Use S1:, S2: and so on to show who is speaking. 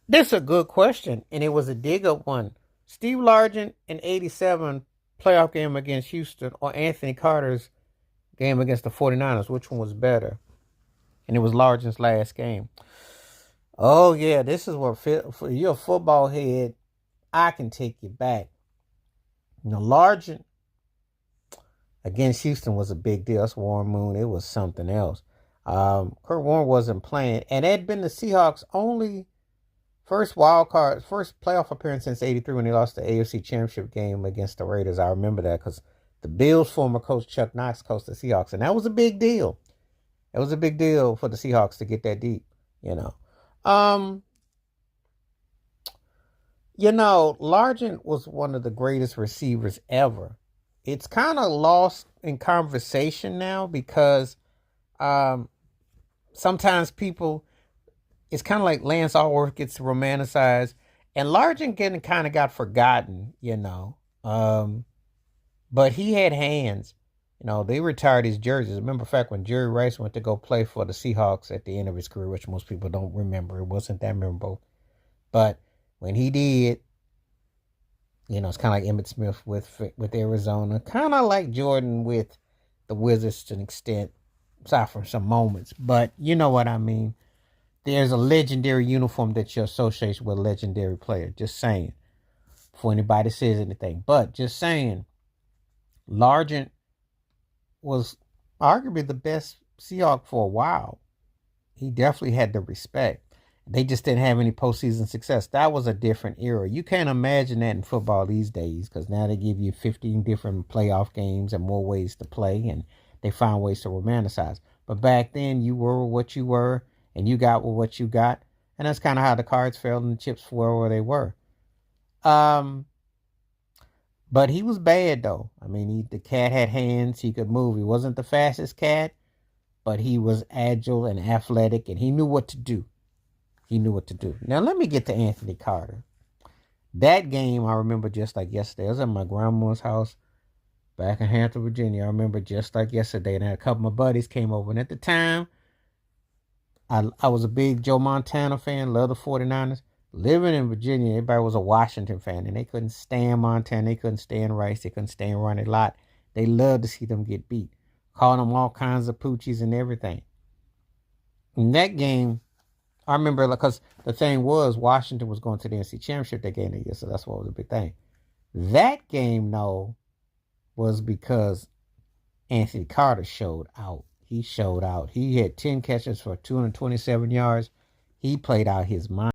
S1: This is a good question, and it was a dig up one. Steve Largent in '87 playoff game against Houston or Anthony Carter's game against the 49ers. Which one was better? And it was Largent's last game. Oh, yeah, this is where for you're a football head, I can take you back. Largent against Houston was a big deal. That's Warren Moon. It was something else. Kurt Warner wasn't playing, and it had been the Seahawks' only first playoff appearance since '83 when they lost the AFC Championship game against the Raiders. I remember that because the Bills' former coach Chuck Knox coached the Seahawks, and that was a big deal. It was a big deal for the Seahawks to get that deep. You know, um, Largent was one of the greatest receivers ever. It's kind of lost in conversation now because um, sometimes people, it's kind of like Lance Allworth gets romanticized, and Largent getting kind of got forgotten. But he had hands. They retired his jerseys. Remember fact when Jerry Rice went to go play for the Seahawks at the end of his career, which most people don't remember. It wasn't that memorable. But when he did, it's kind of like Emmitt Smith with Arizona, kind of like Jordan with the Wizards to an extent, aside from some moments. But you know what I mean. There's a legendary uniform that you associate with a legendary player. Just saying. Before anybody says anything. But just saying, Largent was arguably the best Seahawk for a while. He definitely had the respect. They just didn't have any postseason success. That was a different era. You can't imagine that in football these days because now they give you 15 different playoff games and more ways to play, and they find ways to romanticize. But back then, you were what you were, and you got what you got, and that's kind of how the cards fell and the chips were where they were. Um, but he was bad though. I mean, the cat had hands. He could move. He wasn't the fastest cat, but he was agile and athletic, and he knew what to do. He knew what to do. Now let me get to Anthony Carter. That game I remember just like yesterday. I was at my grandma's house back in Hampton, Virginia. I remember just like yesterday. And a couple of my buddies came over. And at the time, I was a big Joe Montana fan, loved the 49ers. Living in Virginia, everybody was a Washington fan. And they couldn't stand Montana. They couldn't stand Rice. They couldn't stand Ronnie Lott. They loved to see them get beat. Calling them all kinds of poochies and everything. In that game, I remember because the thing was Washington was going to the NC Championship that game that year, so that's what was a big thing. That game, though, was because Anthony Carter showed out. He showed out. He had 10 catches for 227 yards. He played out his mind.